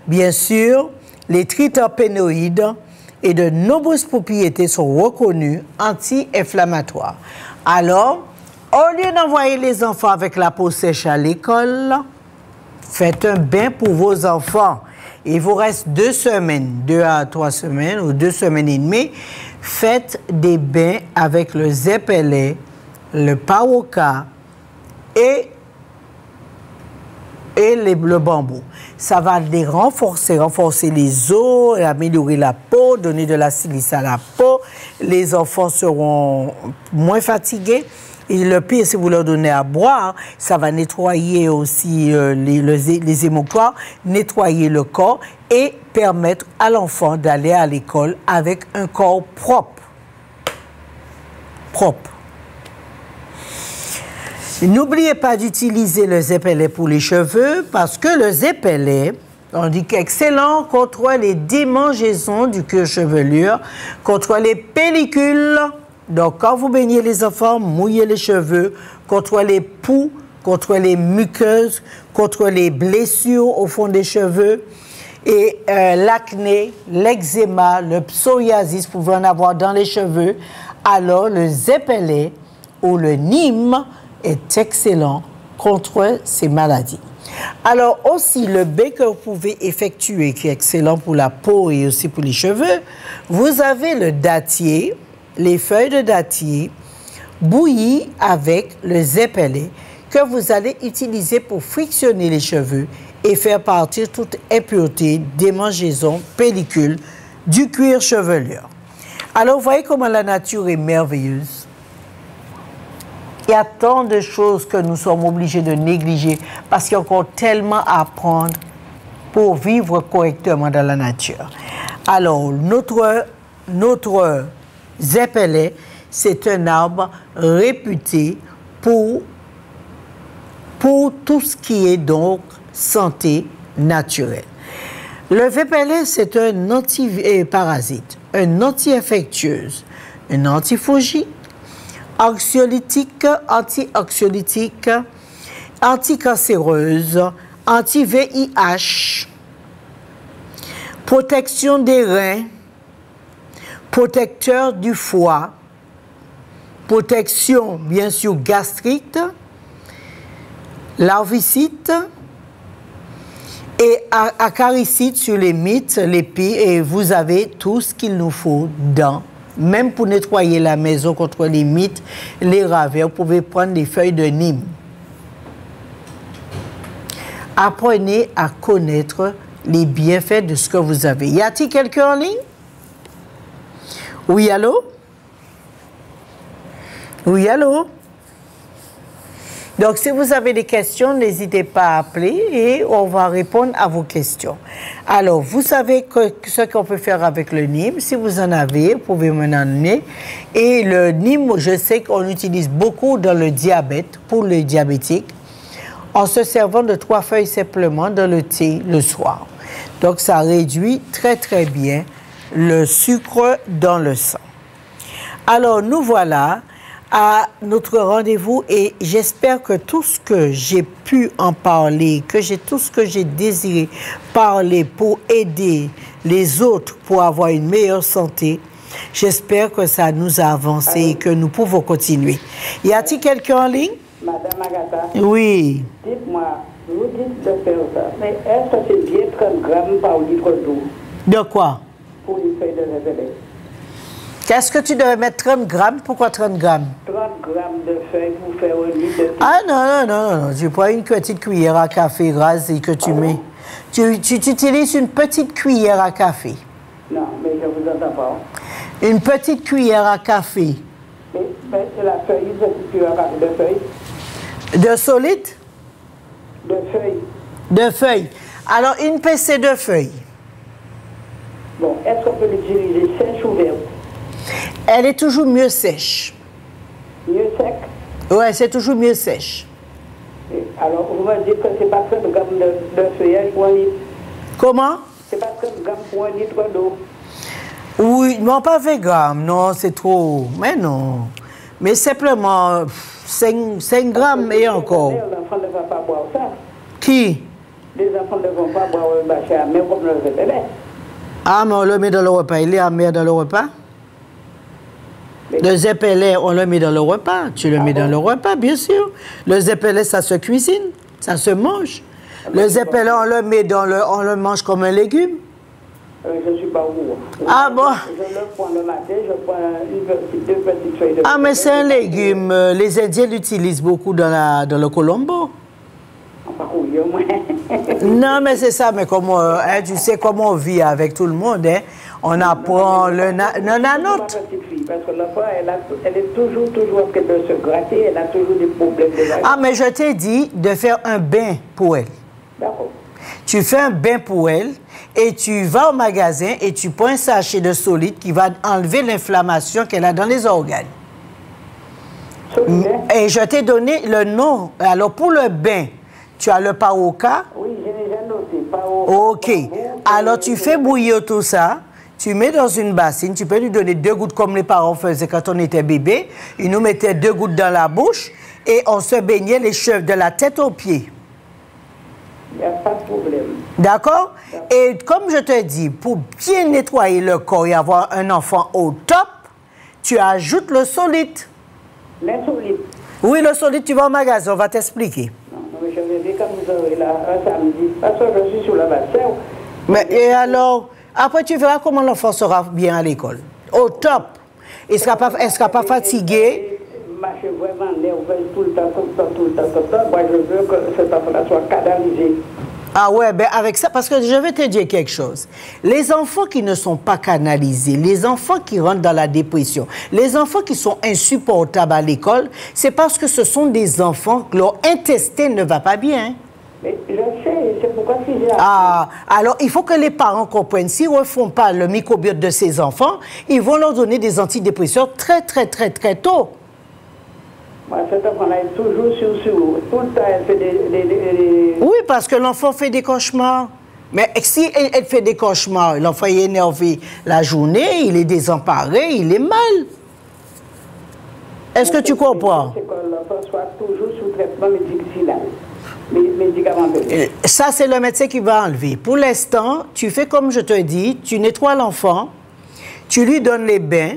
bien sûr, les triterpénoïdes, et de nombreuses propriétés sont reconnues anti-inflammatoires. Alors, au lieu d'envoyer les enfants avec la peau sèche à l'école, faites un bain pour vos enfants. Il vous reste 2 semaines, 2 à 3 semaines ou 2 semaines et demie. Faites des bains avec le ZPLA, le Paoka et le bambou. Ça va les renforcer les os, améliorer la peau, donner de la silice à la peau. Les enfants seront moins fatigués. Et le pire, si vous leur donnez à boire, ça va nettoyer aussi les émoctoires, nettoyer le corps et permettre à l'enfant d'aller à l'école avec un corps propre. N'oubliez pas d'utiliser le ZPLA pour les cheveux parce que le ZPLA, on dit qu'excellent contre les démangeaisons du cuir chevelure, contre les pellicules. Donc, quand vous baignez les enfants, mouillez les cheveux, contre les poux, contre les muqueuses, contre les blessures au fond des cheveux, et l'acné, l'eczéma, le psoriasis, vous pouvez en avoir dans les cheveux. Alors, le ZPLA ou le Nîmes est excellent contre ces maladies. Alors, aussi, le bain que vous pouvez effectuer, qui est excellent pour la peau et aussi pour les cheveux, vous avez le dattier, les feuilles de dattier bouillies avec le ZPLA que vous allez utiliser pour frictionner les cheveux et faire partir toute impureté, démangeaison, pellicule, du cuir chevelure. Alors, vous voyez comment la nature est merveilleuse. Il y a tant de choses que nous sommes obligés de négliger parce qu'il y a encore tellement à apprendre pour vivre correctement dans la nature. Alors, notre ZPLA, c'est un arbre réputé pour tout ce qui est donc santé naturelle. Le VPLA, c'est un antiparasite, un anti-infectieuse, un antifongique, anxiolytique, antioxylytique, anticancéreuse, anti-VIH, protection des reins, protecteur du foie, protection bien sûr gastrite, larvicide et acaricide sur les mites, les pieds, et vous avez tout ce qu'il nous faut dans. Même pour nettoyer la maison contre les mites, les ravers, vous pouvez prendre des feuilles de Nîmes. Apprenez à connaître les bienfaits de ce que vous avez. Y a-t-il quelqu'un en ligne? Oui, allô? Oui, allô? Donc, si vous avez des questions, n'hésitez pas à appeler et on va répondre à vos questions. Alors, vous savez ce qu'on peut faire avec le Nîmes. Si vous en avez, vous pouvez m'en donner. Et le Nîmes, je sais qu'on l'utilise beaucoup dans le diabète, pour les diabétiques, en se servant de 3 feuilles simplement dans le thé le soir. Donc, ça réduit très, très bien le sucre dans le sang. Alors, nous voilà à notre rendez-vous et j'espère que tout ce que j'ai pu en parler, tout ce que j'ai désiré parler pour aider les autres pour avoir une meilleure santé, j'espère que ça nous a avancé et que nous pouvons continuer. Y a-t-il quelqu'un en ligne?
Madame Agatha.
Oui.
Dites-moi, vous dites de faire ça, mais est-ce que c'est bien 30 grammes par litre d'eau?
De quoi?
Pour les feuilles de réveil.
Qu'est-ce que tu devais mettre 30 grammes? Pourquoi 30 grammes?
30 grammes de feuilles pour faire un litre de thé.
Ah non. Tu prends une petite cuillère à café rase et que tu mets. Tu utilises une petite cuillère à café.
Non, mais je ne vous entends pas.
Une petite cuillère à café.
Et la feuille, une petite cuillère à café de feuilles.
De solide?
De feuilles.
De feuilles. Alors, une pincée de feuilles.
Bon, est-ce qu'on peut l'utiliser sèche ou verte?
Elle est toujours mieux sèche.
Mieux sec?
Ouais, c'est toujours mieux sèche.
Et alors, vous me dites que c'est pas 30 grammes de feuillage pour un litre?
Comment?
C'est pas 30 grammes pour un litre d'eau?
Oui, non, pas 20 grammes. Non, c'est trop. Mais non. Mais simplement 5 grammes et encore.
Les enfants ne vont pas boire ça.
Qui?
Les enfants ne vont pas boire un bachet à mer comme le zépelin.
Ah, mais on le met dans le repas. Il est amer dans le repas? Le zépelin, on le met dans le repas. Tu le mets dans le repas, bien sûr. Le zépelin, ça se cuisine, ça se mange. Le zépelin, on le mange comme un légume.
Je ne suis pas au courant.
Ah bon?
Je le prends le matin, je prends deux petites feuilles de...
Ah, mais c'est un légume. Les Indiens l'utilisent beaucoup dans le colombo.
Enfin, oui, au moins.
Non, mais c'est ça. Mais comment, hein, tu sais comment on vit avec tout le monde. Hein? On apprend le nanote.
Ma petite fille, parce que l'enfant, elle est toujours en train de se gratter, elle a toujours des problèmes de la...
Ah, mais je t'ai dit de faire un bain pour elle.
D'accord.
Tu fais un bain pour elle et tu vas au magasin et tu prends un sachet de solide qui va enlever l'inflammation qu'elle a dans les organes.
Solide, hein?
Et je t'ai donné le nom. Alors, pour le bain, tu as le Paoka.
Oui, j'ai déjà noté. Pao,
OK. Alors, tu fais bouillir tout ça. Tu mets dans une bassine. Tu peux lui donner 2 gouttes comme les parents faisaient quand on était bébé. Ils nous mettaient 2 gouttes dans la bouche et on se baignait les cheveux de la tête aux pieds.
il n'y a pas de problème.
D'accord? Et comme je te dis, pour bien nettoyer le corps et avoir un enfant au top, tu ajoutes le solide.
L'insolite.
Oui, le solide, tu vas au magasin, on va t'expliquer.
Non, mais je vais dire quand vous aurez là, un samedi. Parce que je suis sur la bassin.
Mais et alors, après tu verras comment l'enfant sera bien à l'école. Au top. Il ne sera pas fatigué.
Marcher vraiment nerveuse tout le temps. Moi, je veux que cet enfant-là soit canalisé.
Ah ouais, ben avec ça, parce que je vais te dire quelque chose. Les enfants qui ne sont pas canalisés, les enfants qui rentrent dans la dépression, les enfants qui sont insupportables à l'école, c'est parce que ce sont des enfants que leur intestin ne va pas bien.
Mais je sais, c'est pourquoi si j'ai...
Ah, alors il faut que les parents comprennent. S'ils ne refont pas le microbiote de ces enfants, ils vont leur donner des antidépresseurs très tôt.
Moi, cet enfant-là est toujours sur tout le temps, elle fait des...
Oui, parce que l'enfant fait des cauchemars. Mais si elle fait des cauchemars, l'enfant est énervé la journée, il est désemparé, il est mal. Est-ce que tu comprends?
C'est que l'enfant soit toujours sous traitement médicamenteux.
Ça, c'est le médecin qui va enlever. Pour l'instant, tu fais comme je te dis, tu nettoies l'enfant, tu lui donnes les bains.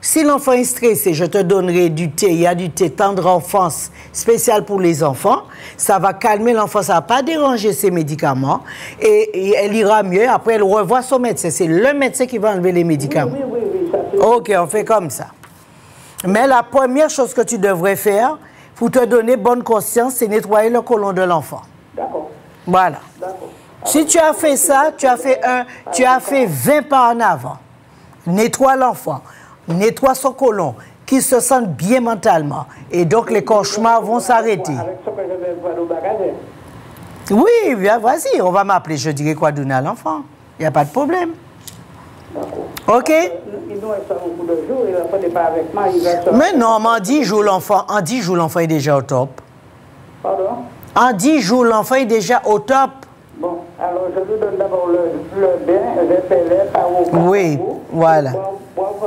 Si l'enfant est stressé, je te donnerai du thé. Il y a du thé tendre enfance spécial pour les enfants. Ça va calmer l'enfant, ça ne va pas déranger ses médicaments. Et elle ira mieux. Après, elle revoit son médecin. C'est le médecin qui va enlever les médicaments.
Oui, ça c'est...
OK, on fait comme ça. Mais la première chose que tu devrais faire pour te donner bonne conscience, c'est nettoyer le côlon de l'enfant.
D'accord.
Voilà.
D'accord.
Si tu as fait ça, tu as fait 20 pas en avant. Nettoie l'enfant. Nettoie son côlon, qu'il se sente bien mentalement. Et donc, les cauchemars vont s'arrêter.
Avec ce que je vais voir au magasin.
Oui, vas-y, on va m'appeler. Je dirai quoi donner à l'enfant. Il n'y a pas de problème.
D'accord.
OK?
Il nous reste un coup de jour, l'enfant n'est pas avec moi, il va sortir.
Mais non, en 10 jours, l'enfant est déjà au top.
Pardon?
En 10 jours, l'enfant est déjà au top.
Bon, alors je vous donne d'abord le bain, je par au
Oui, voilà.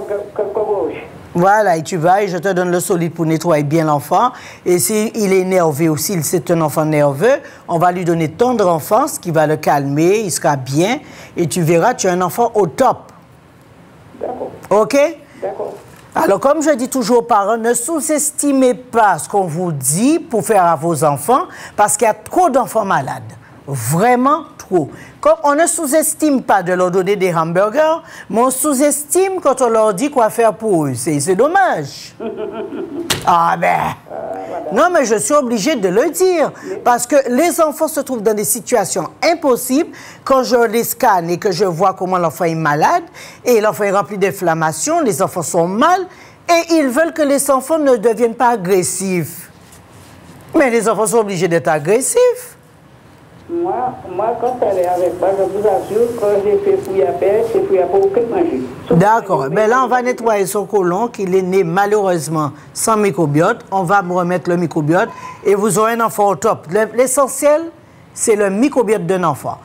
Quelques gauches.
Voilà, et tu vas et je te donne le solide pour nettoyer bien l'enfant. Et s'il est nerveux ou s'il c'est un enfant nerveux, on va lui donner tendre enfance qui va le calmer, il sera bien. Et tu verras, tu as un enfant au top.
D'accord.
OK?
D'accord.
Alors, comme je dis toujours aux parents, ne sous-estimez pas ce qu'on vous dit pour faire à vos enfants, parce qu'il y a trop d'enfants malades. vraiment trop. Comme on ne sous-estime pas de leur donner des hamburgers, mais on sous-estime quand on leur dit quoi faire pour eux. C'est dommage. Ah ben... Non, mais je suis obligée de le dire. Parce que les enfants se trouvent dans des situations impossibles. Quand je les scanne et que je vois comment l'enfant est malade, et l'enfant est rempli d'inflammation, les enfants sont mal, et ils veulent que les enfants ne deviennent pas agressifs. Mais les enfants sont obligés d'être agressifs.
Moi, quand elle est avec moi, je vous assure, quand j'ai fait fouiller à paix, c'est fouiller à aucun manger.
D'accord. Mais là, on va nettoyer son côlon, qu'il est né malheureusement sans microbiote. On va me remettre le microbiote et vous aurez un enfant au top. L'essentiel, c'est le microbiote d'un enfant.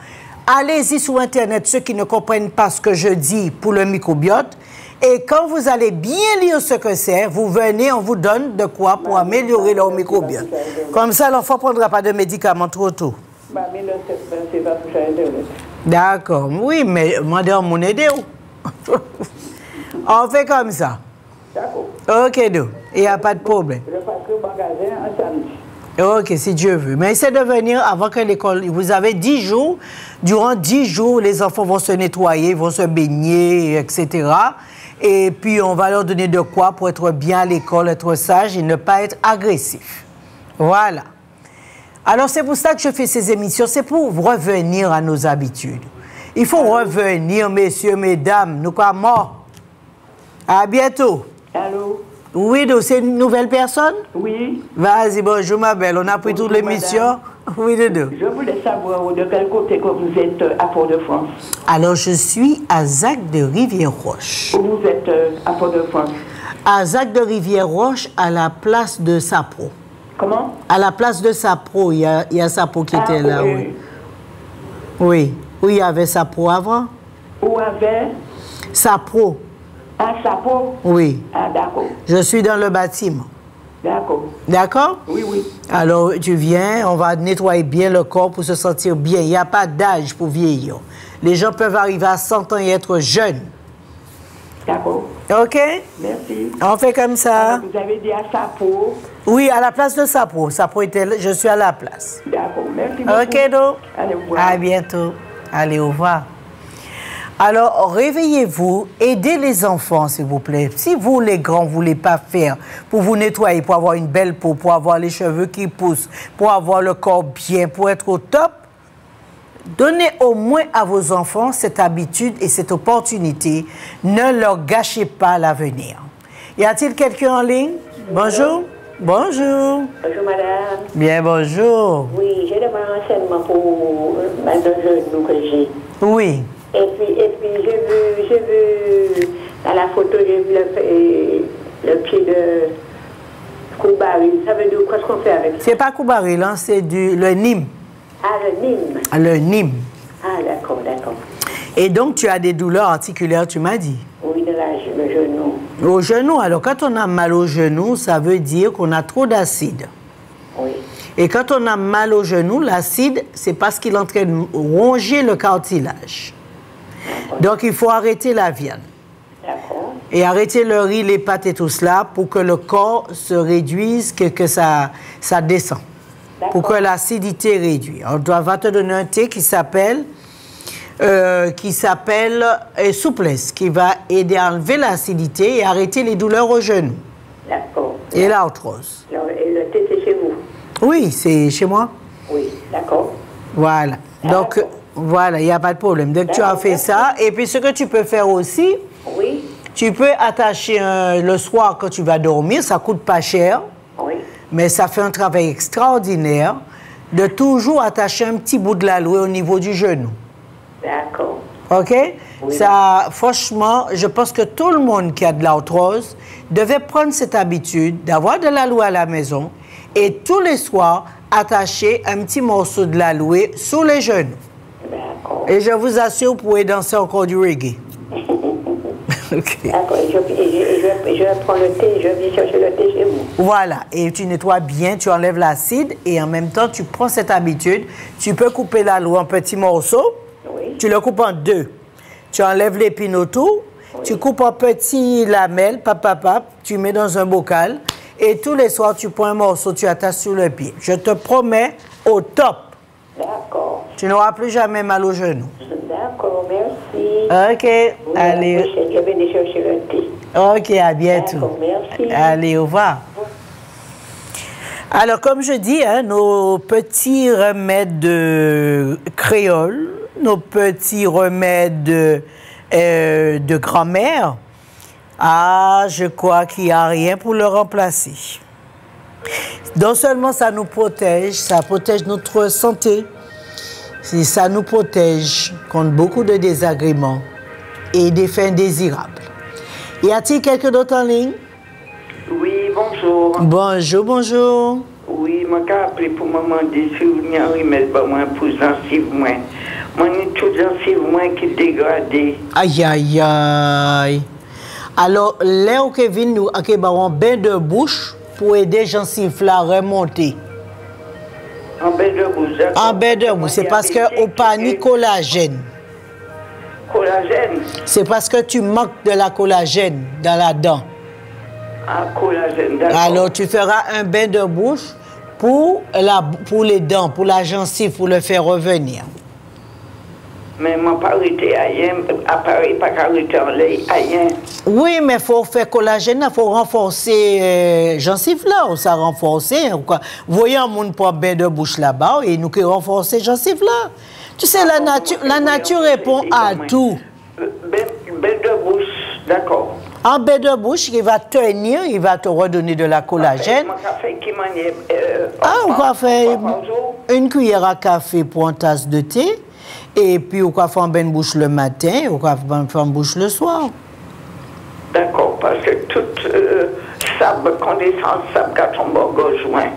Allez-y sur Internet, ceux qui ne comprennent pas ce que je dis pour le microbiote. Et quand vous allez bien lire ce que c'est, vous venez, on vous donne de quoi pour améliorer leur microbiote. Comme ça, l'enfant ne prendra pas de médicaments trop tôt. D'accord. Oui, mais moi, mon aider. On fait comme ça.
D'accord.
OK, donc. Il n'y a pas de problème.
Je passerai au magasin un samedi.
OK, si Dieu veut. Mais essayez de venir avant que l'école... Vous avez 10 jours. Durant 10 jours, les enfants vont se nettoyer, vont se baigner, etc. Et puis, on va leur donner de quoi pour être bien à l'école, être sage et ne pas être agressif. Voilà. Alors, c'est pour ça que je fais ces émissions. C'est pour revenir à nos habitudes. Il faut revenir, messieurs, mesdames. Nous sommes morts. À bientôt.
Allô?
Oui, donc c'est une nouvelle personne?
Oui.
Vas-y, bonjour ma belle. On a pris toute l'émission. Oui, Dodo.
Je voulais savoir de quel côté que vous êtes à Port-de-France.
Alors, je suis à Zac de Rivière-Roche.
Où vous êtes à Port-de-France?
À Zac de Rivière-Roche, à la place de Sapro.
Comment?
À la place de Sapro, il y a Sapro qui était là, oui. Oui. Où il y avait Sapro avant?
Où avait?
Sapro.
Ah, Sapro?
Oui.
Ah, d'accord.
Je suis dans le bâtiment.
D'accord.
D'accord?
Oui, oui.
Alors, tu viens, on va nettoyer bien le corps pour se sentir bien. Il n'y a pas d'âge pour vieillir. Les gens peuvent arriver à 100 ans et être jeunes.
D'accord.
OK?
Merci.
On fait comme ça.
Alors, vous avez dit à Sapro?
Oui, à la place de Sapro. Sapro était là, je suis à la place.
D'accord. Merci beaucoup.
OK, donc.
Allez, au revoir.
À bientôt. Allez, au revoir. Alors, réveillez-vous, aidez les enfants, s'il vous plaît. Si vous, les grands, ne voulez pas faire pour vous nettoyer, pour avoir une belle peau, pour avoir les cheveux qui poussent, pour avoir le corps bien, pour être au top, donnez au moins à vos enfants cette habitude et cette opportunité. Ne leur gâchez pas l'avenir. Y a-t-il quelqu'un en ligne? Bonjour. Bonjour.
Bonjour madame.
Bien, bonjour.
Oui, j'ai demandé un renseignement pour ma deux genoux que j'ai.
Oui.
Et puis j'ai vu, dans la photo, j'ai vu le pied de Koubaril. Ça veut dire quoi ce qu'on fait avec ça?
C'est pas Koubaril, hein, c'est le Nîmes.
Ah, le Nîmes.
Le Nîmes.
Ah, d'accord, d'accord.
Et donc, tu as des douleurs articulaires, tu m'as dit?
Oui, le genou.
Au genou. Alors, quand on a mal au genou, ça veut dire qu'on a trop d'acide.
Oui.
Et quand on a mal au genou, l'acide, c'est parce qu'il est en train de ronger le cartilage. Donc, il faut arrêter la viande.
D'accord.
Et arrêter le riz, les pâtes et tout cela pour que le corps se réduise, que ça descend. Pour que l'acidité réduise. On va te donner un thé qui s'appelle souplesse, qui va aider à enlever l'acidité et arrêter les douleurs au genou.
D'accord.
Et l'arthrose.
Et le thé, c'est chez vous?
Oui, c'est chez moi.
Oui, d'accord.
Voilà. Donc, voilà, il n'y a pas de problème. Donc, tu as fait ça. Et puis, ce que tu peux faire aussi,
oui.
Tu peux attacher le soir quand tu vas dormir. Ça ne coûte pas cher.
Oui.
Mais ça fait un travail extraordinaire de toujours attacher un petit bout de l'aloe au niveau du genou.
D'accord.
OK?
Oui.
Ça, franchement, je pense que tout le monde qui a de l'arthrose devait prendre cette habitude d'avoir de l'aloe à la maison et tous les soirs attacher un petit morceau de l'aloe sous les genoux.
D'accord.
Et je vous assure, vous pouvez danser encore du reggae. Okay.
D'accord. Et je prends le thé, je viens chercher le thé chez vous.
Voilà. Et tu nettoies bien, tu enlèves l'acide et en même temps, tu prends cette habitude. Tu peux couper l'aloe en petits morceaux.
Oui.
Tu le coupes en deux. Tu enlèves l'épine autour. Oui. Tu coupes en petits lamelles, tu mets dans un bocal. Et tous les soirs, tu prends un morceau, tu attaches sur le pied. Je te promets, au top.
D'accord.
Tu n'auras plus jamais mal au genou.
D'accord, merci.
OK, allez.
Je vais venir chercher le thé.
OK, à bientôt.
D'accord, merci.
Allez, au revoir. Alors, comme je dis, hein, nos petits remèdes de créole, nos petits remèdes de grand-mère, je crois qu'il n'y a rien pour le remplacer. Non seulement ça nous protège, ça protège notre santé, ça nous protège contre beaucoup de désagréments et des fins indésirables. Y a-t-il quelqu'un d'autre en ligne?
Oui, bonjour.
Bonjour, bonjour.
Oui, je m'ai appelé pour me demander si vous avez un remède pour gencive. Moi, j'ai tout gencive qui est dégradé.
Aïe, aïe, aïe. Alors, là où Kevin nous a un bain de bouche pour aider gencive à remonter.
En bain de bouche, d'accord.
En bain de bouche, c'est parce qu'on pas ni collagène.
Collagène?
C'est parce que tu manques de la collagène dans la dent.
Ah, collagène, d'accord.
Alors, tu feras un bain de bouche pour les dents, pour la gencive, pour le faire revenir.
Mais je pas arrêté rien, appareil pas arrêté en l'air, rien.
Oui, mais il faut faire collagène, il faut renforcer gencive là, ça renforcer. Vous voyez un monde pour un bain de bouche là-bas et nous qui renforcer gencive là. Tu sais, la nature répond à tout.
Bain de bouche, d'accord.
Un bain de bouche, il va tenir, il va te redonner de la collagène. On va faire une cuillère à café pour une tasse de thé. Et puis, on va faire un bain de bouche le matin, on va faire une bouche le soir.
D'accord, parce que toute sable, condensance, sable, gâteau, borgo, joint,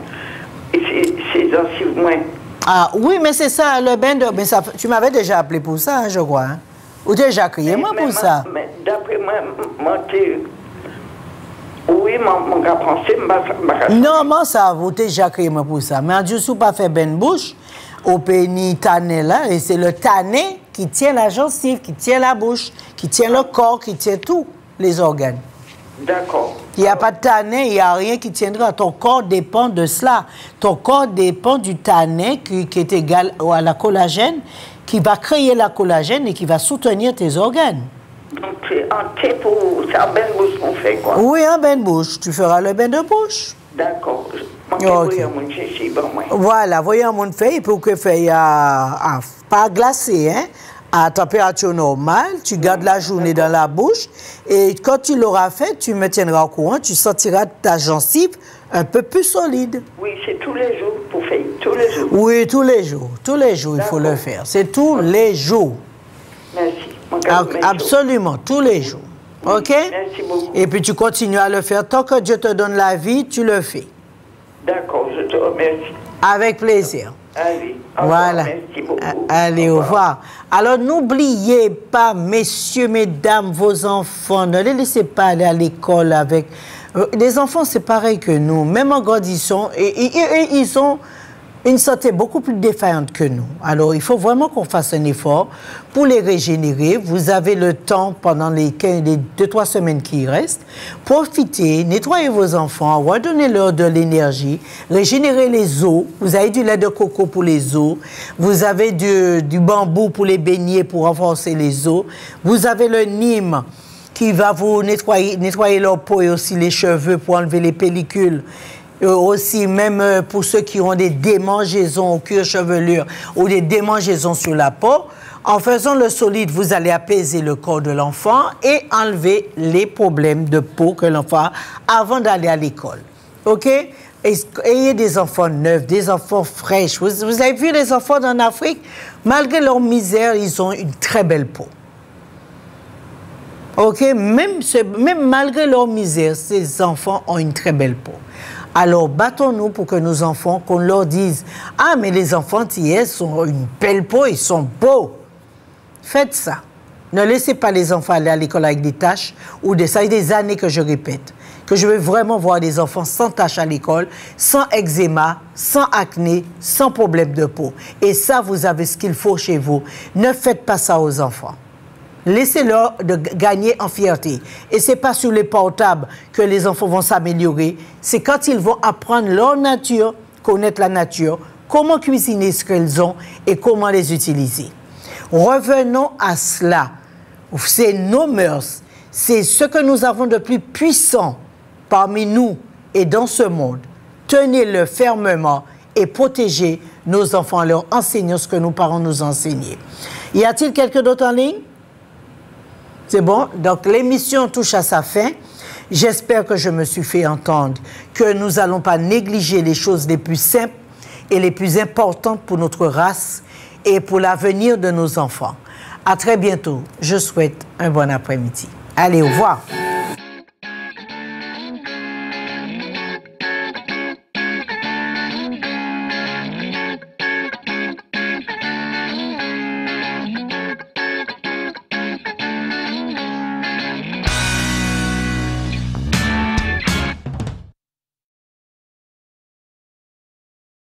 c'est gencive moins.
Ah oui, mais c'est ça, le bain de... Mais ça, tu m'avais déjà appelé pour ça, hein, je crois. Hein? Ou déjà crié moi pour ça?
Mais d'après moi, oui, mon gars pensé,
non, moi, ça, vous déjà crié moi pour ça. Mais en dessous, pas fait bain de bouche, au pénis tanné là, et c'est le tanné qui tient la gencive, qui tient la bouche, qui tient le corps, qui tient tous les organes.
D'accord.
Il n'y a pas de tanin, il n'y a rien qui tiendra. Ton corps dépend de cela. Ton corps dépend du tanin qui est égal à la collagène, qui va créer la collagène et qui va soutenir tes organes.
Donc, un thé pour... C'est un bain de bouche qu'on fait, quoi?
Oui, un bain de bouche. Tu feras le bain de bouche.
D'accord.
Okay. Voilà, voyez un monde fait, pour que fait pas glacé, hein, à température normale, tu gardes la journée dans la bouche et quand tu l'auras fait, tu me tiendras au courant, tu sentiras ta gencive un peu plus solide.
Oui, c'est tous les jours pour faire, tous les jours.
Oui, tous les jours il faut le faire, c'est tous les jours.
Merci.
Absolument, tous les jours. OK?
Merci beaucoup.
Et puis tu continues à le faire. Tant que Dieu te donne la vie, tu le fais.
D'accord, je te remercie.
Avec plaisir.
Allez,
voilà.
Merci beaucoup.
Allez, au revoir. Alors, n'oubliez pas, messieurs, mesdames, vos enfants, ne les laissez pas aller à l'école avec... les enfants, c'est pareil que nous. Même en grandissant, ils ont une santé beaucoup plus défaillante que nous. Alors, il faut vraiment qu'on fasse un effort pour les régénérer. Vous avez le temps pendant les 2-3 semaines qui restent. Profitez, nettoyez vos enfants, redonnez-leur de l'énergie, régénérez les os. Vous avez du lait de coco pour les os. Vous avez du bambou pour les beignets, pour renforcer les os. Vous avez le Nîmes qui va vous nettoyer leur peau et aussi les cheveux pour enlever les pellicules. Aussi, même pour ceux qui ont des démangeaisons au cuir-chevelure ou des démangeaisons sur la peau, en faisant le solide, vous allez apaiser le corps de l'enfant et enlever les problèmes de peau que l'enfant a avant d'aller à l'école. OK? Ayez des enfants neufs, des enfants fraîches. Vous avez vu les enfants en Afrique? Malgré leur misère, ils ont une très belle peau. OK? Même malgré leur misère, ces enfants ont une très belle peau. Alors, battons-nous pour que nos enfants, qu'on leur dise « Ah, mais les enfants d'hier ont une belle peau, ils sont beaux. » Faites ça. Ne laissez pas les enfants aller à l'école avec des taches ou ça fait des années que je répète que je veux vraiment voir des enfants sans taches à l'école, sans eczéma, sans acné, sans problème de peau. Et ça, vous avez ce qu'il faut chez vous. Ne faites pas ça aux enfants. Laissez-leur de gagner en fierté. Et ce n'est pas sur les portables que les enfants vont s'améliorer. C'est quand ils vont apprendre leur nature, connaître la nature, comment cuisiner ce qu'elles ont et comment les utiliser. Revenons à cela. C'est nos mœurs, c'est ce que nous avons de plus puissant parmi nous et dans ce monde. Tenez-le fermement et protégez nos enfants en leur enseignant ce que nos parents nous ont enseigné. Y a-t-il quelqu'un d'autre en ligne? C'est bon? Donc l'émission touche à sa fin. J'espère que je me suis fait entendre, que nous n'allons pas négliger les choses les plus simples et les plus importantes pour notre race et pour l'avenir de nos enfants. À très bientôt. Je souhaite un bon après-midi. Allez, au revoir.